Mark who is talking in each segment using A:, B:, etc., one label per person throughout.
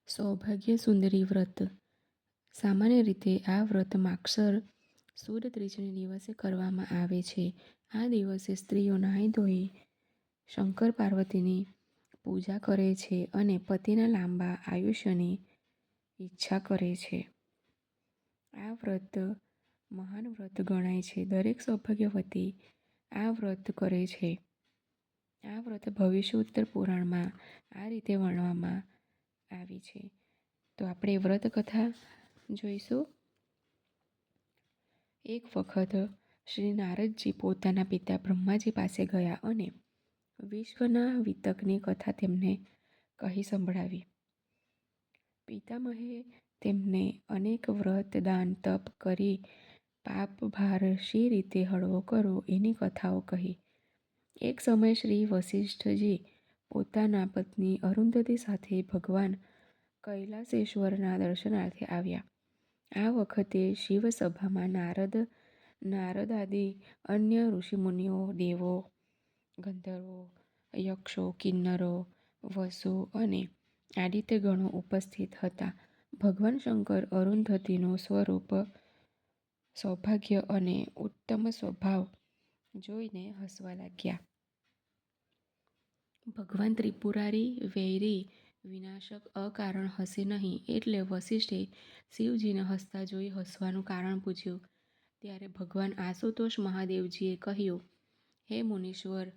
A: સૌભાગ્ય સુંદરી વ્રત. સામાન્ય રીતે આ વ્રત માગસર સુદ ત્રીજને દિવસે કરવામાં આવે છે. આ દિવસે સ્ત્રીઓ નાહી ધોઈ શંકર પાર્વતીની પૂજા કરે છે અને પતિના લાંબા આયુષ્યની ઈચ્છા કરે છે. આ વ્રત મહાન વ્રત ગણાય છે. દરેક સૌભાગ્યવતી આ વ્રત કરે છે. આ વ્રત ભવિષ્ય ઉત્તર પુરાણમાં આ રીતે વર્ણવવામાં આવી છે. તો આપણે વ્રત કથા જોઈશું. એક વખત શ્રી નારદજી પોતાના પિતા બ્રહ્માજી પાસે ગયા અને વિશ્વના વિતકની કથા તેમને કહી સંભળાવી. પિતામહે તેમને અનેક વ્રત, દાન, તપ કરી પાપ ભાર શી રીતે હળવો કરવો એની કથાઓ કહી. એક સમય શ્રી વસિષ્ઠજી પોતાના પત્ની અરુંધતી સાથે ભગવાન કૈલાસેશ્વરના દર્શનાર્થે આવ્યા. આ વખતે શિવસભામાં નારદાદિ અન્ય ઋષિમુનિઓ, દેવો, ગંધર્વો, યક્ષો, કિન્નરો, વસુ અને આદિત્યગણો ઉપસ્થિત હતા. ભગવાન શંકર અરુંધતીનું સ્વરૂપ, સૌભાગ્ય અને ઉત્તમ સ્વભાવ જોઈને હસવા લાગ્યા. ભગવાન ત્રિપુરારી, વૈરી, વિનાશક અકારણ હસે નહીં, એટલે વસિષ્ઠે શિવજીને હસતા જોઈ હસવાનું કારણ પૂછ્યું. ત્યારે ભગવાન આશુતોષ મહાદેવજીએ કહ્યું, હે મુનીશ્વર,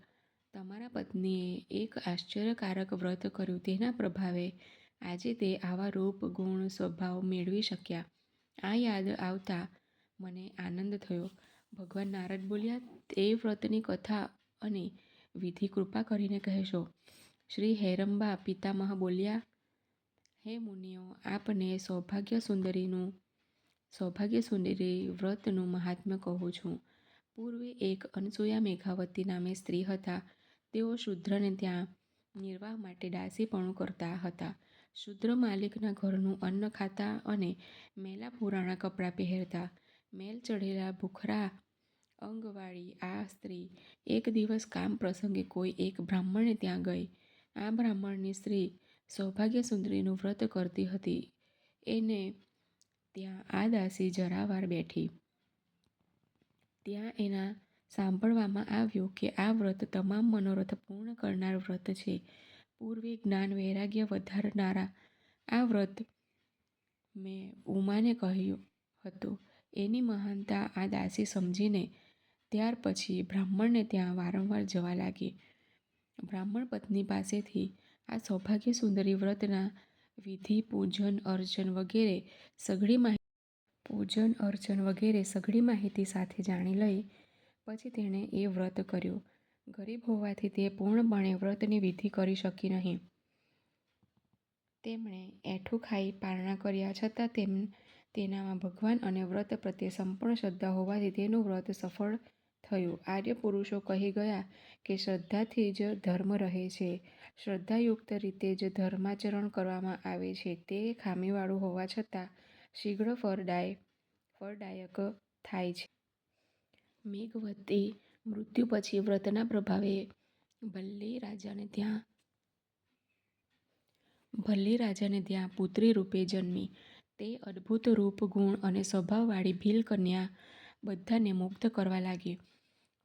A: તમારા પત્નીએ એક આશ્ચર્યકારક વ્રત કર્યું. તેના પ્રભાવે આજે તે આવા રૂપ, ગુણ, સ્વભાવ મેળવી શક્યા. આ યાદ આવતા મને આનંદ થયો. ભગવાન નારદ બોલ્યા, તે વ્રતની કથા અને વિધિ કૃપા કરીને કહેશો. શ્રી હેરંબા પિતામહ બોલ્યા, હે મુનિઓ, આપને સૌભાગ્ય સુંદરી વ્રતનું મહાત્મ્ય કહું છું. પૂર્વે એક અનસૂયા મેઘાવતી નામે સ્ત્રી હતા. તેઓ શૂદ્રને ત્યાં નિર્વાહ માટે દાસીપણું કરતા હતા. શૂદ્ર માલિકના ઘરનું અન્ન ખાતા અને મેલા પુરાણા કપડાં પહેરતા. મેલ ચઢેલા ભૂખરા અંગવાળી આ સ્ત્રી એક દિવસ કામ પ્રસંગે કોઈ એક બ્રાહ્મણને ત્યાં ગઈ. આ બ્રાહ્મણની સ્ત્રી સૌભાગ્ય સુંદરીનું વ્રત કરતી હતી. એને ત્યાં આ દાસી જરાવાર બેઠી. ત્યાં એના સાંભળવામાં આવ્યું કે આ વ્રત તમામ મનોરથ પૂર્ણ કરનાર વ્રત છે. પૂર્વે જ્ઞાન વૈરાગ્ય વધારનારા આ વ્રત મેં ઉમાને કહ્યું હતું. એની મહાનતા આ દાસી સમજીને ત્યાર પછી બ્રાહ્મણને ત્યાં વારંવાર જવા લાગી. બ્રાહ્મણ પત્ની પાસેથી આ સૌભાગ્ય સુંદરી વ્રતના વિધિ, પૂજન અર્ચન વગેરે સઘળી માહિતી સાથે જાણી લઈ પછી તેણે એ વ્રત કર્યું. ગરીબ હોવાથી તે પૂર્ણપણે વ્રતની વિધિ કરી શકી નહીં. તેમણે એઠું ખાઈ પારણા કર્યા છતાં તેનામાં ભગવાન અને વ્રત પ્રત્યે સંપૂર્ણ શ્રદ્ધા હોવાથી તેનું વ્રત સફળ થયું. આર્ય પુરુષો કહી ગયા કે શ્રદ્ધાથી જ ધર્મ રહે છે. શ્રદ્ધાયુક્ત રીતે જ ધર્માચરણ કરવામાં આવે છે. તે ખામીવાળું હોવા છતાં શીઘ્ર ફળદાયક થાય છે. મેઘવતી મૃત્યુ પછી વ્રતના પ્રભાવે ભલ્લી રાજાને ત્યાં પુત્રી રૂપે જન્મી. તે અદ્ભુત રૂપ, ગુણ અને સ્વભાવવાળી ભીલ કન્યા બધાને મુગ્ધ કરવા લાગી.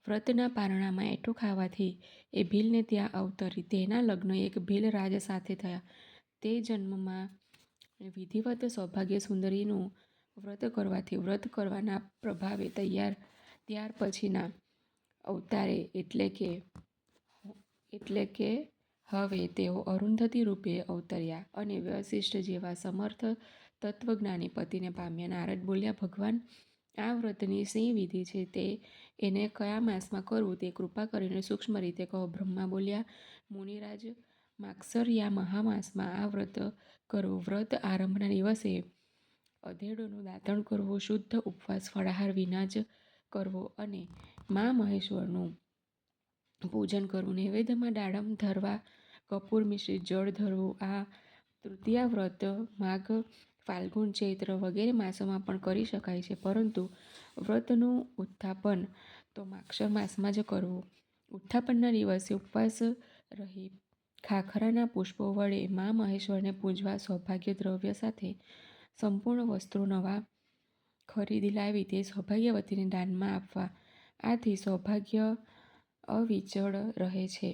A: વ્રતના પારણામાં એઠું ખાવાથી એ ભીલને ત્યાં અવતરી. તેના લગ્ન એક ભીલ રાજ સાથે થયા. તે જન્મમાં વિધિવત સૌભાગ્ય સુંદરીનું વ્રત કરવાથી વ્રત કરવાના પ્રભાવે ત્યાર પછીના અવતારે એટલે કે હવે તેઓ અરુંધતી રૂપે અવતર્યા અને વસિષ્ઠ જેવા સમર્થ તત્વજ્ઞાની પતિને પામ્યા. નારદ બોલ્યા, ભગવાન, આ વ્રતની શી વિધિ છે? એને કયા માસમાં કરવું તે કૃપા કરીને સૂક્ષ્મ રીતે કહો. બ્રહ્મા બોલ્યા, મુનિરાજ, માગસર યા મહામાસમાં આ વ્રત કરવું. વ્રત આરંભના દિવસે અધેડોનું દાતણ કરવું, શુદ્ધ ઉપવાસ ફળાહાર વિના જ કરવો અને મા મહેશ્વરનું પૂજન કરવું. નૈવેદ્યમાં દાડમ ધરવા, કપૂર મિશ્રિત જળ ધરવું. આ તૃતીયા વ્રત માઘ, ફાલ્ગુન, ચૈત્ર વગેરે માસોમાં પણ કરી શકાય છે, પરંતુ વ્રતનું ઉત્થાપન તો માગસર માસમાં જ કરવું. ઉત્થાપનના દિવસે ઉપવાસ રહી ખાખરાના પુષ્પો વડે મા મહેશ્વરને પૂજવા, સૌભાગ્ય દ્રવ્ય સાથે સંપૂર્ણ વસ્ત્રો નવા ખરીદી લાવી તે સૌભાગ્યવતીને દાનમાં આપવા. આથી સૌભાગ્ય અવિચળ રહે છે.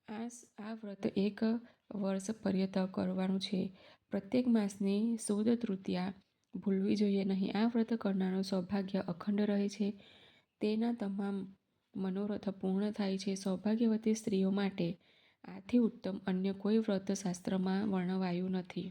A: આ વ્રત 1 વર્ષ પર્યંત કરવાનું છે. પ્રત્યેક માસની સુદ તૃતીયા ભૂલવી જોઈએ નહીં. આ વ્રત કરનારનું સૌભાગ્ય અખંડ રહે છે. તેના તમામ મનોરથ પૂર્ણ થાય છે. સૌભાગ્યવતી સ્ત્રીઓ માટે આથી ઉત્તમ અન્ય કોઈ વ્રત શાસ્ત્રમાં વર્ણવાયું નથી.